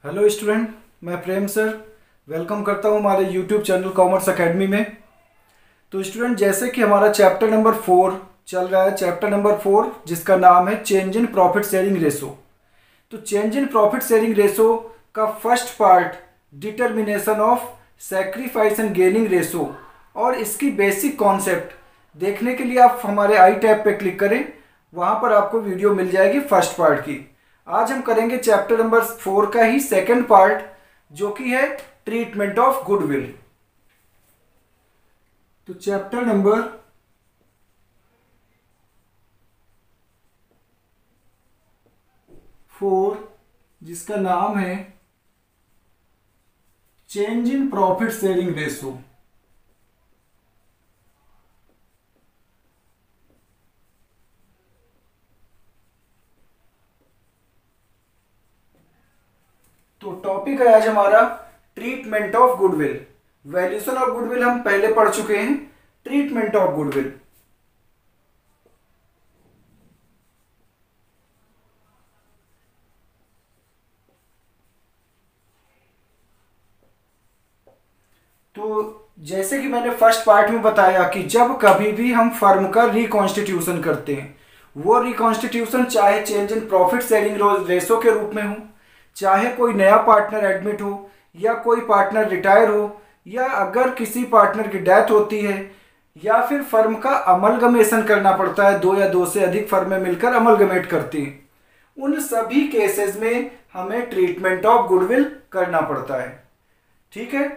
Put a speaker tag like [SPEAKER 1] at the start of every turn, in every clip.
[SPEAKER 1] Hello student, मैं प्रेम sir welcome करता हूँ हमारे यूट्यूब चैनल कॉमर्स एकेडमी में। तो स्टूडेंट, जैसे कि हमारा चैप्टर नंबर 4 चल रहा है, चैप्टर नंबर 4 जिसका नाम है change in profit sharing ratio. तो change in profit sharing ratio का first part determination of sacrifice and gaining ratio और इसकी बेसिक कॉन्सेप्ट देखने के लिए आप हमारे आई टैब पे क्लिक करें, वहाँ पर आपको वीडियो मिल जाएगी फर्स्ट पार्ट की। आज हम करेंगे चैप्टर नंबर 4 का ही सेकंड पार्ट, जो कि है ट्रीटमेंट ऑफ गुडविल। तो चैप्टर नंबर 4 जिसका नाम है change in profit sharing ratio. तो टॉपिक है आज हमारा treatment of goodwill. Valuation of goodwill हम पहले पढ़ चुके हैं, ट्रीटमेंट ऑफ गुडविल। तो जैसे कि मैंने फर्स्ट पार्ट में बताया कि जब कभी भी हम फर्म का रिकॉन्स्टिट्यूशन करते हैं, वो रिकॉन्स्टिट्यूशन चाहे change in profit sharing ratio के रूप में हो, चाहे कोई नया पार्टनर एडमिट हो, या कोई पार्टनर रिटायर हो, या अगर किसी पार्टनर की डेथ होती है, या फिर फर्म का अमलगमेशन करना पड़ता है, दो या दो से अधिक फर्में मिलकर अमलगमेट करती हैं, उन सभी केसेस में हमें ट्रीटमेंट ऑफ गुडविल करना पड़ता है। ठीक है,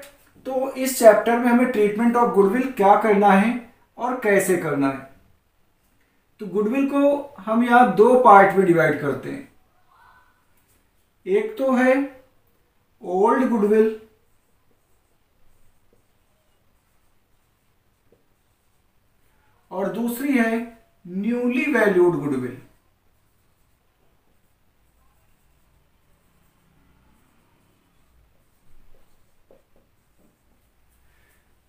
[SPEAKER 1] तो इस चैप्टर में हमें ट्रीटमेंट ऑफ गुडविल क्या करना है और कैसे करना है। तो गुडविल को हम यहाँ दो पार्ट में डिवाइड करते हैं। एक तो है ओल्ड गुडविल और दूसरी है newly valued goodwill.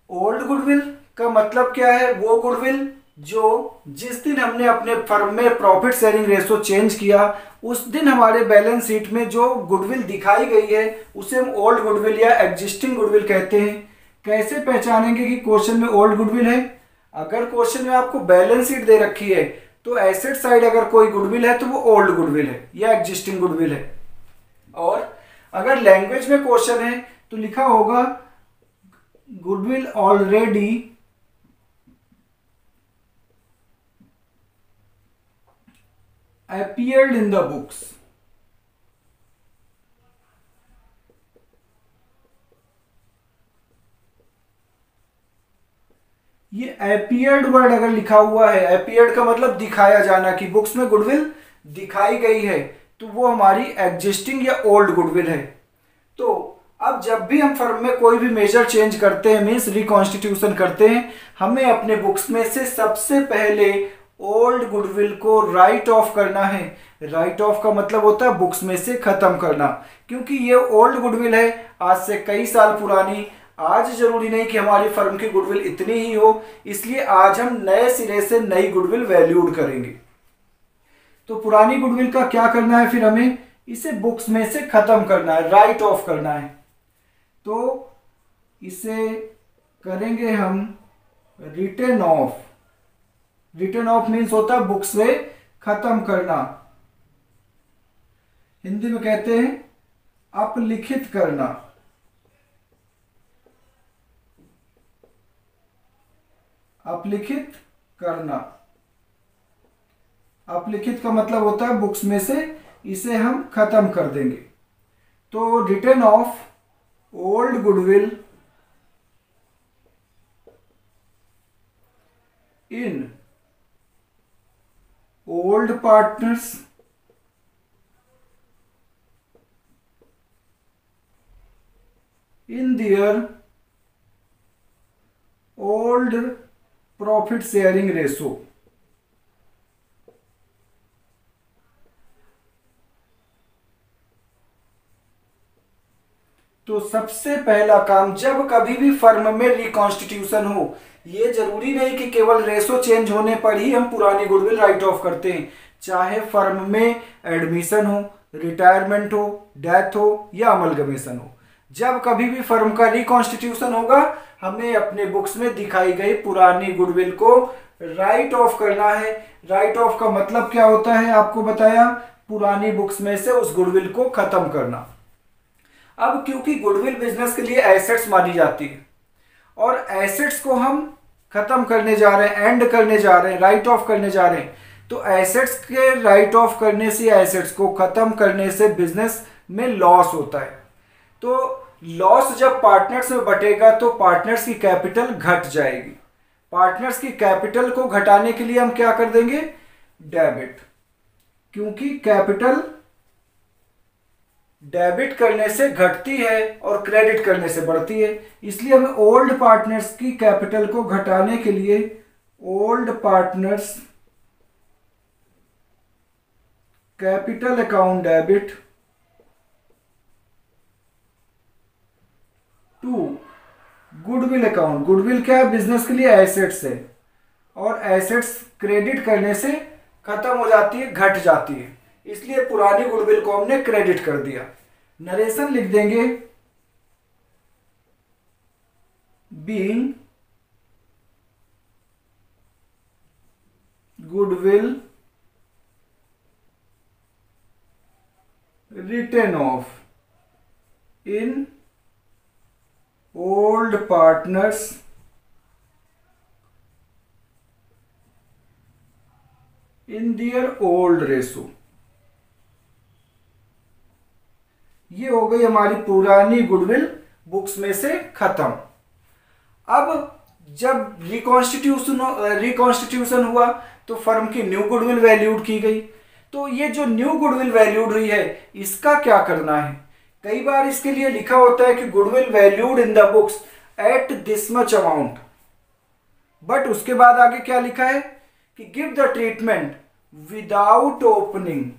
[SPEAKER 1] Old goodwill का मतलब क्या है? वो गुडविल जो जिस दिन हमने अपने फर्म में प्रॉफिट शेयरिंग रेशो चेंज किया, उस दिन हमारे बैलेंस शीट में जो गुडविल दिखाई गई है उसे हम ओल्ड गुडविल या एग्जिस्टिंग गुडविल कहते हैं। कैसे पहचानेंगे कि क्वेश्चन में ओल्ड गुडविल है? अगर क्वेश्चन में आपको बैलेंस शीट दे रखी है तो एसेट साइड अगर कोई गुडविल है तो वो ओल्ड गुडविल है या एग्जिस्टिंग गुडविल है। और अगर लैंग्वेज में क्वेश्चन है तो लिखा होगा goodwill already appeared in the books। ये appeared वर्ड अगर लिखा हुआ है, appeared का मतलब दिखाया जाना, कि बुक्स में गुडविल दिखाई गई है, तो वो हमारी एग्जिस्टिंग या ओल्ड गुडविल है। तो अब जब भी हम फर्म में कोई भी मेजर चेंज करते हैं, मीन्स रिकॉन्स्टिट्यूशन करते हैं, हमें अपने बुक्स में से सबसे पहले ओल्ड गुडविल को राइट ऑफ करना है। राइट ऑफ का मतलब होता है बुक्स में से खत्म करना, क्योंकि ये ओल्ड गुडविल है, आज से कई साल पुरानी। आज जरूरी नहीं कि हमारी फर्म की गुडविल इतनी ही हो, इसलिए आज हम नए सिरे से नई गुडविल वैल्यूड करेंगे। तो पुरानी गुडविल का क्या करना है? फिर हमें इसे बुक्स में से खत्म करना है, राइट ऑफ करना है। तो इसे करेंगे हम written off. Written off means होता है बुक्स से खत्म करना, हिंदी में कहते हैं अपलिखित करना। अपलिखित करना, अपलिखित का मतलब होता है बुक्स में से इसे हम खत्म कर देंगे। तो written off old goodwill in old partners in their old profit sharing ratio। तो सबसे पहला काम जब कभी भी फर्म में रिकॉन्स्टिट्यूशन हो, ये जरूरी नहीं कि केवल रेशो चेंज होने पर ही हम पुरानी गुडविल राइट ऑफ करते हैं। चाहे फर्म में एडमिशन हो, रिटायरमेंट हो, डेथ हो या अमलगमेशन हो, जब कभी भी फर्म का रिकॉन्स्टिट्यूशन होगा हमें अपने बुक्स में दिखाई गई पुरानी गुडविल को राइट ऑफ करना है। राइट ऑफ का मतलब क्या होता है आपको बताया, पुरानी बुक्स में से उस गुडविल को खत्म करना। अब क्योंकि गुडविल बिजनेस के लिए एसेट्स मानी जाती है और एसेट्स को हम खत्म करने जा रहे हैं, एंड करने जा रहे हैं, राइट ऑफ करने जा रहे हैं, तो एसेट्स के राइट ऑफ करने से, एसेट्स को खत्म करने से बिजनेस में लॉस होता है। तो लॉस जब पार्टनर्स में बटेगा तो पार्टनर्स की कैपिटल घट जाएगी। पार्टनर्स की कैपिटल को घटाने के लिए हम क्या कर देंगे, डेबिट, क्योंकि कैपिटल डेबिट करने से घटती है और क्रेडिट करने से बढ़ती है, इसलिए हमें ओल्ड पार्टनर्स की कैपिटल को घटाने के लिए old partners capital account debit to goodwill account. Goodwill क्या है, बिजनेस के लिए एसेट्स है और एसेट्स क्रेडिट करने से खत्म हो जाती है, घट जाती है, इसलिए पुरानी गुडविल को हमने क्रेडिट कर दिया। नरेशन लिख देंगे, being goodwill written off in old partners in their old ratio. ये हो गई हमारी पुरानी गुडविल बुक्स में से खत्म। अब जब रिकॉन्स्टिट्यूशन हुआ तो फर्म की न्यू गुडविल वैल्यूड की गई। तो ये जो न्यू गुडविल वैल्यूड हुई है इसका क्या करना है, कई बार इसके लिए लिखा होता है कि goodwill valued in the books at this much amount, but उसके बाद आगे क्या लिखा है कि give the treatment without opening.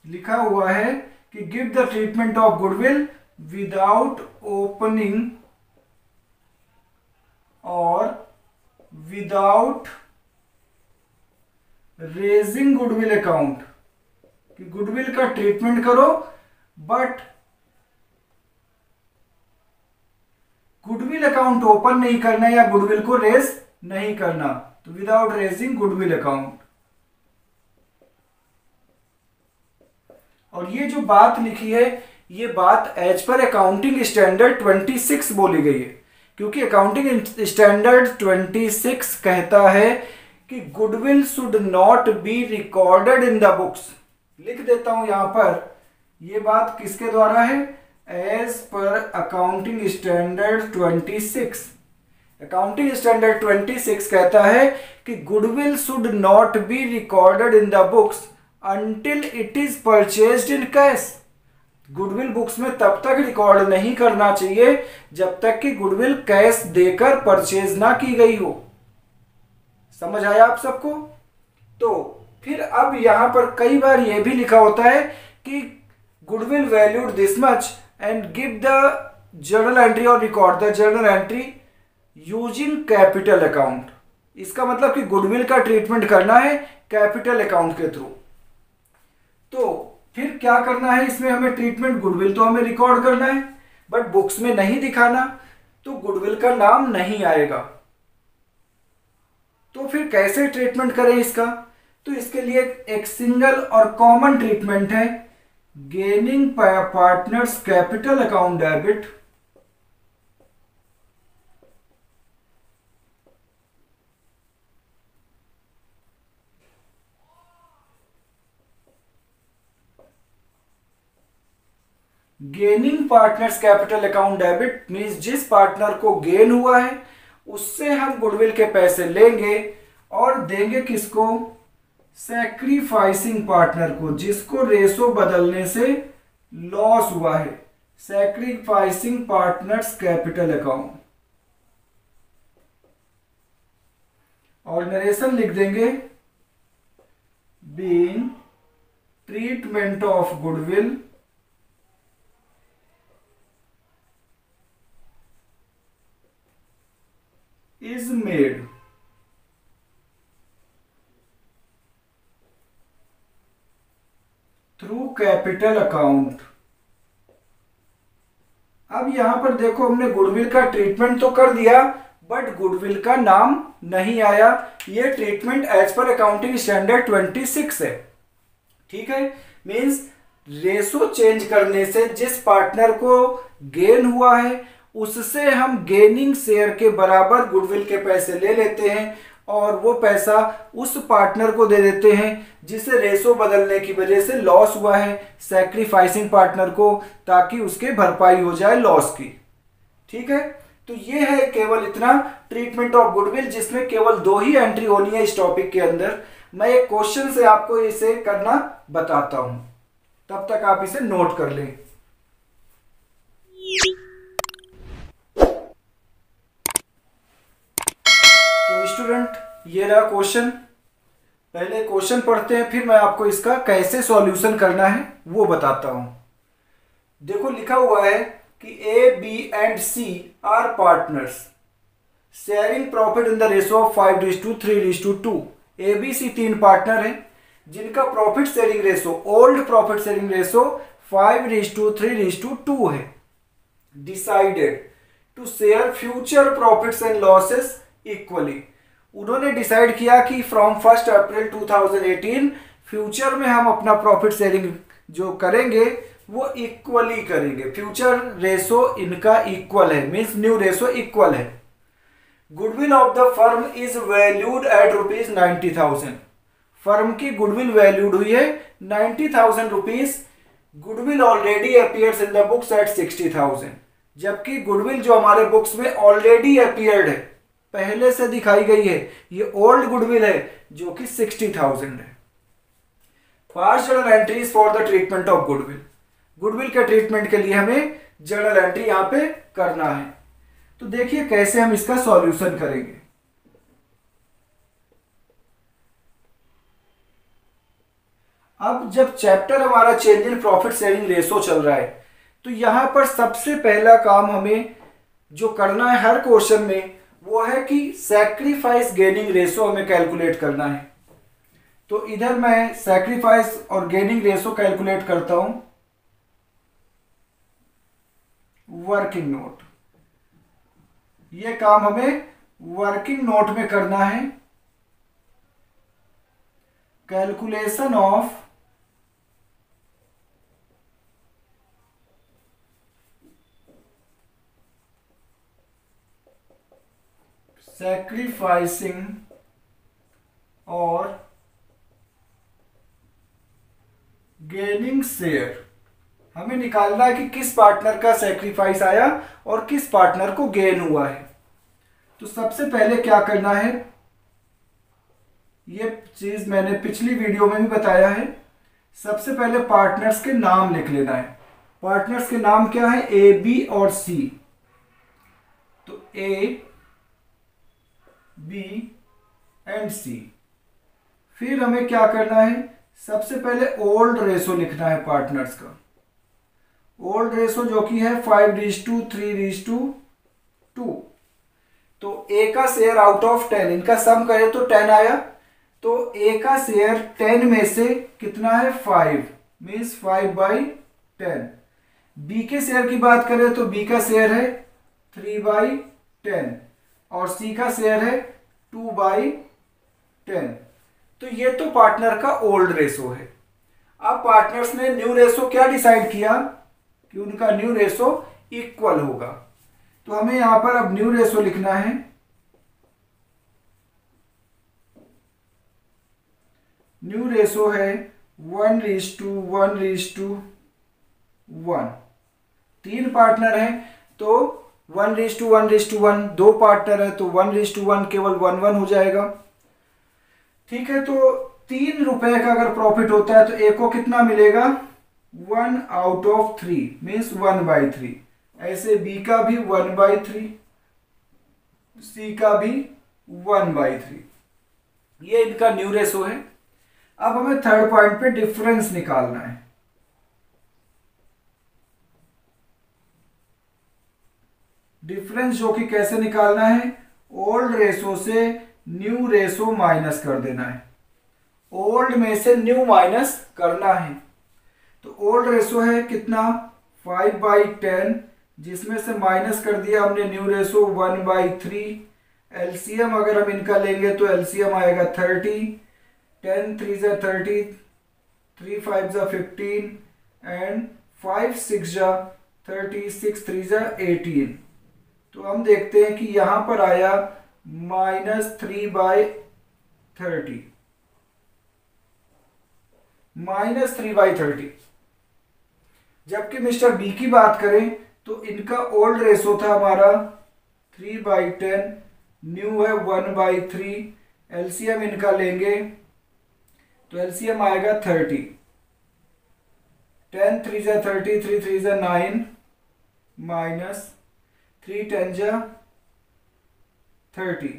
[SPEAKER 1] लिखा हुआ है कि give the treatment of goodwill without opening और विदाउट रेजिंग गुडविल अकाउंट, कि गुडविल का ट्रीटमेंट करो बट गुडविल अकाउंट ओपन नहीं करना या गुडविल को रेज नहीं करना, तो विदाउट रेजिंग गुडविल अकाउंट। और ये जो बात लिखी है ये बात एज पर अकाउंटिंग स्टैंडर्ड 26 बोली गई है, क्योंकि अकाउंटिंग स्टैंडर्ड 26 कहता है कि goodwill should not be recorded in the books. लिख देता हूं यहां पर, ये बात किसके द्वारा है, as per accounting standard 26। Accounting standard 26 कहता है कि goodwill should not be recorded in the books until it is purchased in cash। Goodwill books में तब तक रिकॉर्ड नहीं करना चाहिए जब तक कि गुडविल कैश देकर परचेज ना की गई हो। समझ आया आप सबको। तो फिर अब यहां पर कई बार यह भी लिखा होता है कि goodwill valued this much and give the journal entry और record the journal entry using capital account. इसका मतलब कि गुडविल का ट्रीटमेंट करना है कैपिटल अकाउंट के थ्रू। तो फिर क्या करना है इसमें, हमें ट्रीटमेंट गुडविल तो हमें रिकॉर्ड करना है बट बुक्स में नहीं दिखाना, तो गुडविल का नाम नहीं आएगा। तो फिर कैसे ट्रीटमेंट करें इसका, तो इसके लिए एक सिंगल और कॉमन ट्रीटमेंट है, gaining partners capital account debit gaining partners capital account debit means जिस पार्टनर को गेन हुआ है उससे हम गुडविल के पैसे लेंगे और देंगे किसको, सैक्रिफाइसिंग पार्टनर को, जिसको रेशो बदलने से लॉस हुआ है, सैक्रिफाइसिंग पार्टनर्स कैपिटल अकाउंट। और नरेशन लिख देंगे, being treatment of goodwill is made through capital account. अब यहां पर देखो हमने गुडविल का ट्रीटमेंट तो कर दिया, बट गुडविल का नाम नहीं आया। ये treatment as per accounting standard 26 है। ठीक है, मींस रेशो चेंज करने से जिस पार्टनर को गेन हुआ है उससे हम गेनिंग शेयर के बराबर गुडविल के पैसे ले लेते हैं और वो पैसा उस पार्टनर को दे देते हैं जिसे रेशो बदलने की वजह से लॉस हुआ है, सैक्रिफाइसिंग पार्टनर को, ताकि उसके भरपाई हो जाए लॉस की। ठीक है, तो ये है केवल इतना ट्रीटमेंट ऑफ गुडविल, जिसमें केवल 2 ही एंट्री होनी है इस टॉपिक के अंदर। मैं एक क्वेश्चन से आपको इसे करना बताता हूं, तब तक आप इसे नोट कर लें। तो स्टूडेंट, ये रहा क्वेश्चन। पहले क्वेश्चन पढ़ते हैं, फिर मैं आपको इसका कैसे सॉल्यूशन करना है वो बताता हूं। देखो लिखा हुआ है कि A, B and C are partners sharing profit in the ratio of 5:3:2। A, B, C 3 partner हैं जिनका profit sharing ratio, old profit sharing ratio 5:3:2 है। Decided to share future profits and losses equally. उन्होंने decide किया कि from 1 April 2018 future में हम अपना profit sharing जो करेंगे वो इक्वली करेंगे। फ्यूचर रेशो इनका इक्वल है, मीन्स न्यू रेशो इक्वल है। Goodwill of the firm is valued at ₹90,000। Firm की गुडविल वैल्यूड हुई है 90,000 rupees. Goodwill already appears in the books at 60,000, जबकि गुडविल जो हमारे बुक्स में ऑलरेडी अपीयर्ड है, पहले से दिखाई गई है, ये ओल्ड गुडविल है जो कि 60,000 है। Fast journal entries for the treatment of goodwill. Goodwill के ट्रीटमेंट के लिए हमें जर्नल एंट्री यहां पे करना है। तो देखिए कैसे हम इसका सॉल्यूशन करेंगे। अब जब चैप्टर हमारा change in profit sharing ratio चल रहा है, तो यहां पर सबसे पहला काम हमें जो करना है हर क्वेश्चन में वो है कि सैक्रिफाइस गेनिंग रेशो हमें कैलकुलेट करना है। तो इधर मैं सैक्रिफाइस और गेनिंग रेशो कैलकुलेट करता हूं। वर्किंग नोट, ये काम हमें वर्किंग नोट में करना है। कैलकुलेशन ऑफ सैक्रिफाइसिंग और गेनिंग शेयर। हमें निकालना है कि किस पार्टनर का सैक्रिफाइस आया और किस पार्टनर को गेन हुआ है। तो सबसे पहले क्या करना है, ये चीज मैंने पिछली वीडियो में भी बताया है। सबसे पहले पार्टनर्स के नाम लिख लेना है। पार्टनर्स के नाम क्या है, ए, बी और सी। तो ए, बी एंड सी। फिर हमें क्या करना है, सबसे पहले ओल्ड रेशो लिखना है पार्टनर्स का। ओल्ड रेशो जो कि है 5:3:2। तो ए का शेयर आउट ऑफ 10, इनका सम करें तो 10 आया। तो ए का शेयर 10 में से कितना है, 5, मीन्स 5/10। बी के शेयर की बात करें तो बी का शेयर है 3/10 और सी का शेयर है 2/10। तो ये तो पार्टनर का ओल्ड रेशो है। अब पार्टनर्स ने न्यू रेशो क्या डिसाइड किया कि उनका न्यू रेशो इक्वल होगा। तो हमें यहां पर अब न्यू रेशो लिखना है। न्यू रेशो है 1:1:1। 3 पार्टनर हैं तो 1:1:1। 2 पार्टनर है तो 1:1 केवल 1:1 हो जाएगा। ठीक है, तो 3 रुपए का अगर प्रॉफिट होता है तो ए को कितना मिलेगा, 1/3 मीन्स 1/3। ऐसे बी का भी 1/3, सी का भी 1/3। ये इनका न्यू रेशो है। अब हमें थर्ड पॉइंट पे डिफरेंस निकालना है। डिफरेंस जो कि कैसे निकालना है, ओल्ड रेशो से न्यू रेशो माइनस कर देना है। ओल्ड में से न्यू माइनस करना है। तो ओल्ड रेशो है कितना 5/10, जिसमें से माइनस कर दिया हमने न्यू रेशो 1/3। एलसीएम अगर हम इनका लेंगे तो एलसीएम आएगा 30, 10 3 जा 30, 3 5 जा 15 एंड 5 6 जा 30, 6 3 जा 18। तो हम देखते हैं कि यहां पर आया -3/30, -3/30। जबकि मिस्टर बी की बात करें तो इनका ओल्ड रेशो था हमारा 3/10, न्यू है 1/3। एलसीएम इनका लेंगे तो एलसीएम आएगा 30, 10 3 जा 30, 3 3 जा 9 माइनस 3 10 जा 30,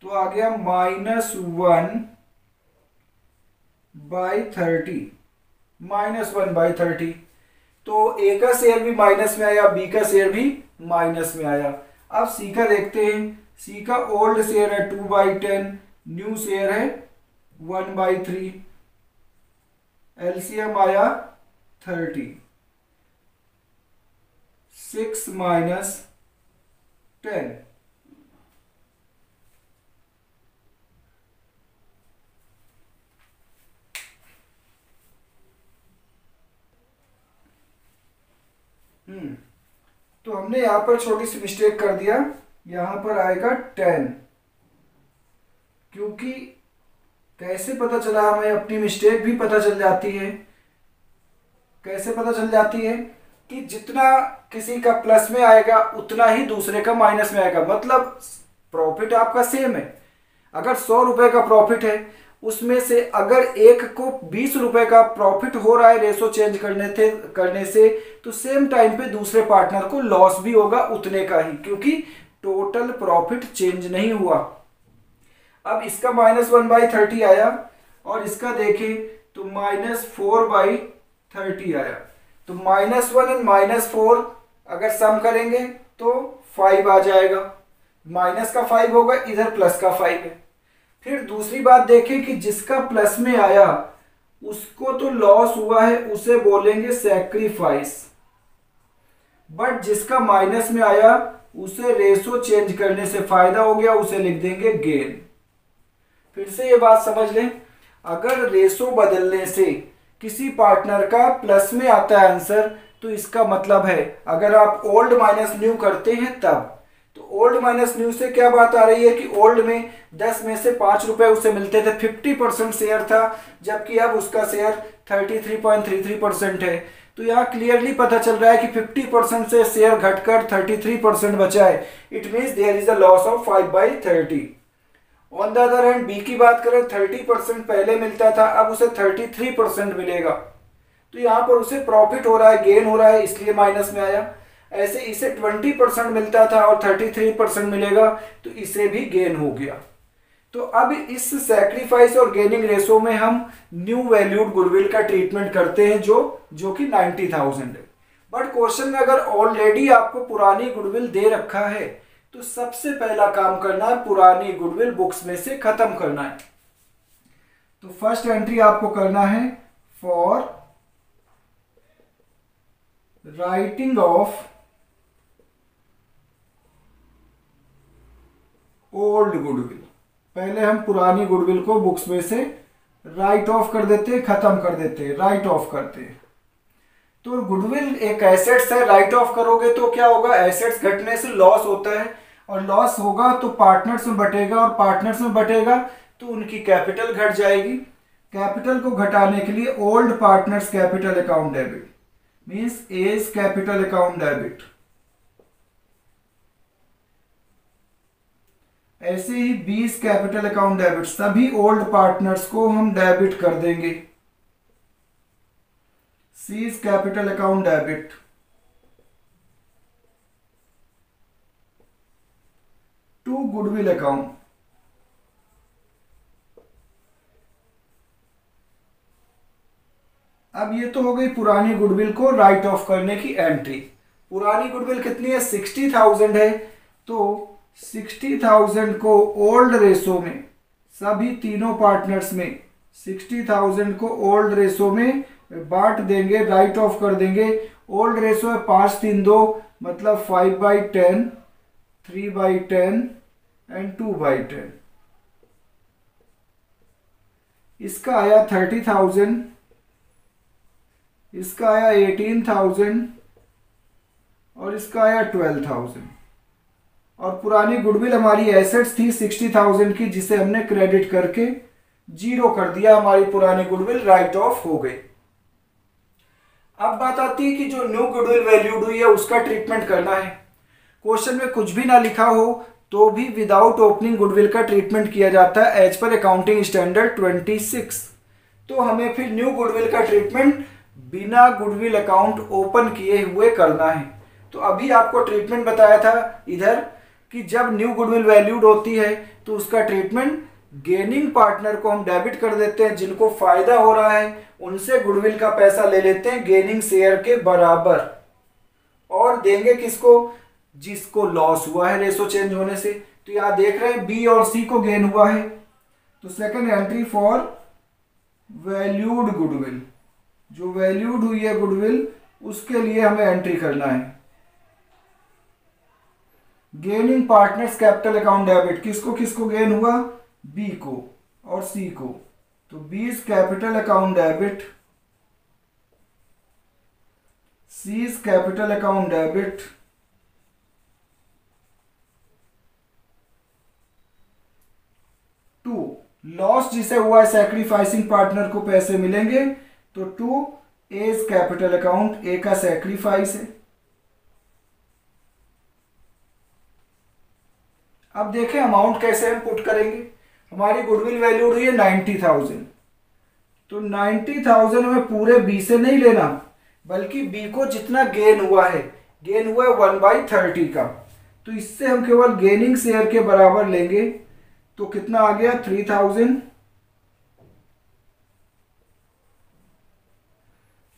[SPEAKER 1] तो आ गया -1/30, -1/30। तो ए का शेयर भी माइनस में आया, बी का शेयर भी माइनस में आया। अब सी का देखते हैं। सी का ओल्ड शेयर है 2/10, न्यू शेयर है 1/3। एलसीएम आया 30, 6 माइनस 10, तो हमने यहां पर छोटी सी मिस्टेक कर दिया, यहां पर आएगा 10। क्योंकि कैसे पता चला, हमें अपनी मिस्टेक भी पता चल जाती है। कैसे पता चल जाती है कि जितना किसी का प्लस में आएगा उतना ही दूसरे का माइनस में आएगा। मतलब प्रॉफिट आपका सेम है। अगर 100 रुपए का प्रॉफिट है, उसमें से अगर एक को 20 रुपए का प्रॉफिट हो रहा है रेशो चेंज करने से, तो सेम टाइम पे दूसरे पार्टनर को लॉस भी होगा उतने का ही, क्योंकि टोटल प्रॉफिट चेंज नहीं हुआ। अब इसका -1/30 आया और इसका देखें तो -4/30 आया। तो -1 और -4 अगर सम करेंगे तो 5 आ जाएगा। माइनस का 5 होगा, इधर प्लस का 5 है। फिर दूसरी बात देखें कि जिसका प्लस में आया उसको तो लॉस हुआ है, उसे बोलेंगे सैक्रिफाइस। बट जिसका माइनस में आया उसे रेशो चेंज करने से फायदा हो गया, उसे लिख देंगे गेन। फिर से ये बात समझ लें, अगर रेशो बदलने से किसी पार्टनर का प्लस में आता है आंसर, तो इसका मतलब है अगर आप ओल्ड माइनस न्यू करते हैं तब। तो ओल्ड माइनस न्यू से क्या बात आ रही है कि ओल्ड में 10 में से 5 रुपए उसे मिलते थे, 50% शेयर था, जबकि अब उसका शेयर 33.33% है। तो यहाँ क्लियरली पता चल रहा है कि 50% से शेयर घटकर 33% बचा है। It means there is a loss of 5/30। On the other hand B की बात करें, 30% पहले मिलता था, अब उसे 33% मिलेगा। तो यहाँ पर उसे प्रॉफिट हो रहा है, गेन हो रहा है, इसलिए माइनस में आया। ऐसे इसे 20% मिलता था और 33% मिलेगा, तो इसे भी गेन हो गया। तो अब इस सैक्रिफाइस और गेनिंग रेशो में हम न्यू वैल्यूड गुडविल का ट्रीटमेंट करते हैं, जो कि 90,000 है। बट क्वेश्चन में अगर ऑलरेडी आपको पुरानी गुडविल दे रखा है, तो सबसे पहला काम करना है पुरानी गुडविल बुक्स में से खत्म करना है। तो फर्स्ट एंट्री आपको करना है for writing of old goodwill. पहले हम पुरानी गुडविल को बुक्स में से राइट ऑफ कर देते हैं, खत्म कर देते हैं, राइट ऑफ करते हैं। तो गुडविल एक एसेट्स है, राइट ऑफ करोगे तो क्या होगा, एसेट्स घटने से लॉस होता है, और लॉस होगा तो पार्टनर्स में बटेगा, और पार्टनर्स में बटेगा तो उनकी कैपिटल घट जाएगी। कैपिटल को घटाने के लिए old partners capital account debit means A's capital account debit. ऐसे ही 20 कैपिटल अकाउंट डेबिट, सभी ओल्ड पार्टनर्स को हम डेबिट कर देंगे। C's capital account debit, to goodwill account. अब ये तो हो गई पुरानी गुडविल को राइट ऑफ करने की एंट्री। पुरानी गुडविल कितनी है, 60,000 है। तो 60,000 को ओल्ड रेशो में, सभी तीनों पार्टनर्स में 60,000 को ओल्ड रेशो में बांट देंगे, राइट ऑफ कर देंगे। ओल्ड रेशो है 5:3:2, मतलब 5/10, 3/10 एंड 2/10। इसका आया 30,000, इसका आया 18,000 और इसका आया 12,000। और पुरानी गुडविल हमारी एसेट्स थी 60,000 की, जिसे हमने क्रेडिट करके जीरो कर दिया। हमारी पुरानी गुडविल राइट ऑफ हो गई। अब बात आती है कि जो न्यू गुडविल वैल्यूड हुई है उसका ट्रीटमेंट करना है। क्वेश्चन में कुछ भी ना लिखा हो तो भी विदाउट ओपनिंग गुडविल का ट्रीटमेंट किया जाता है एज पर अकाउंटिंग स्टैंडर्ड 26। तो हमें फिर न्यू गुडविल का ट्रीटमेंट बिना गुडविल अकाउंट ओपन किए हुए करना है। तो अभी आपको ट्रीटमेंट बताया था इधर कि जब न्यू गुडविल वैल्यूड होती है तो उसका ट्रीटमेंट गेनिंग पार्टनर को हम डेबिट कर देते हैं, जिनको फायदा हो रहा है उनसे गुडविल का पैसा ले लेते हैं गेनिंग शेयर के बराबर, और देंगे किसको, जिसको लॉस हुआ है रेशो चेंज होने से। तो यहां देख रहे हैं बी और सी को गेन हुआ है, तो second entry for valued goodwill, जो वैल्यूड हुई है गुडविल उसके लिए हमें एंट्री करना है। Gaining partners capital account debit, किसको किसको गेन हुआ, बी को और सी को। तो B's capital account debit, C's capital account debit, to loss जिसे हुआ है सैक्रिफाइसिंग पार्टनर को पैसे मिलेंगे, तो to A's capital account, A का सैक्रिफाइस है। अब देखें अमाउंट कैसे हम पुट करेंगे। हमारी गुडविल वैल्यू हुई है 90,000, तो 90,000 में पूरे बी से नहीं लेना, बल्कि बी को जितना गेन हुआ है 1/30 का, तो इससे हम केवल गेनिंग शेयर के बराबर लेंगे। तो कितना आ गया 3,000।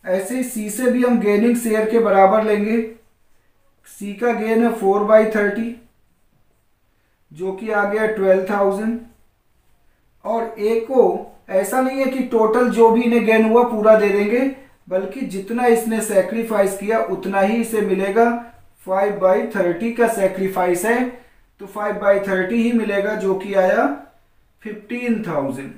[SPEAKER 1] ऐसे ही सी से भी हम गेनिंग शेयर के बराबर लेंगे। सी का गेन है 4/30, जो कि आ गया 12,000। और ए को ऐसा नहीं है कि टोटल जो भी इन्हें गेन हुआ पूरा दे देंगे, बल्कि जितना इसने सैक्रिफाइस किया उतना ही इसे मिलेगा। 5/30 का सैक्रिफाइस है तो 5/30 ही मिलेगा, जो कि आया 15,000।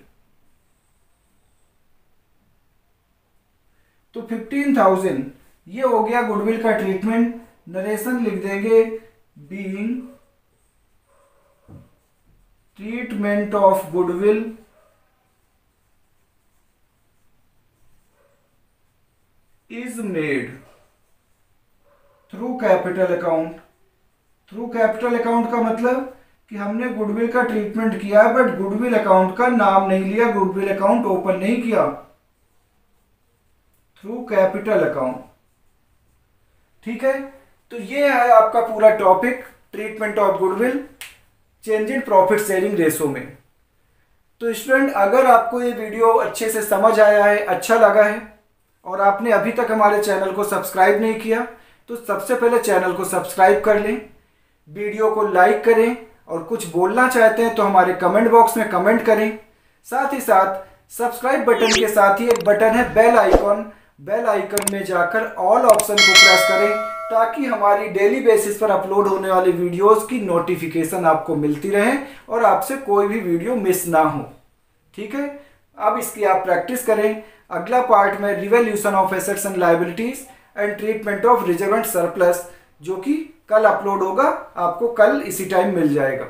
[SPEAKER 1] तो 15,000 ये हो गया गुडविल का ट्रीटमेंट। नरेशन लिख देंगे, being treatment of goodwill is made through capital account. Through capital account का मतलब कि हमने गुडविल का ट्रीटमेंट किया है, बट गुडविल अकाउंट का नाम नहीं लिया, गुडविल अकाउंट ओपन नहीं किया, थ्रू कैपिटल अकाउंट। ठीक है, तो ये है आपका पूरा topic treatment of goodwill change in profit sharing ratio में। तो स्टूडेंट, अगर आपको ये वीडियो अच्छे से समझ आया है, अच्छा लगा है, और आपने अभी तक हमारे चैनल को सब्सक्राइब नहीं किया, तो सबसे पहले चैनल को सब्सक्राइब कर लें, वीडियो को लाइक करें, और कुछ बोलना चाहते हैं तो हमारे कमेंट बॉक्स में कमेंट करें। साथ ही साथ सब्सक्राइब बटन के साथ ही एक बटन है बेल आइकॉन, बेल आइकन में जाकर ऑल ऑप्शन को प्रेस करें, ताकि हमारी डेली बेसिस पर अपलोड होने वाली वीडियोस की नोटिफिकेशन आपको मिलती रहे और आपसे कोई भी वीडियो मिस ना हो। ठीक है, अब इसकी आप प्रैक्टिस करें। अगला पार्ट में revaluation of assets and liabilities and treatment of reserve and surplus, जो कि कल अपलोड होगा, आपको कल इसी टाइम मिल जाएगा।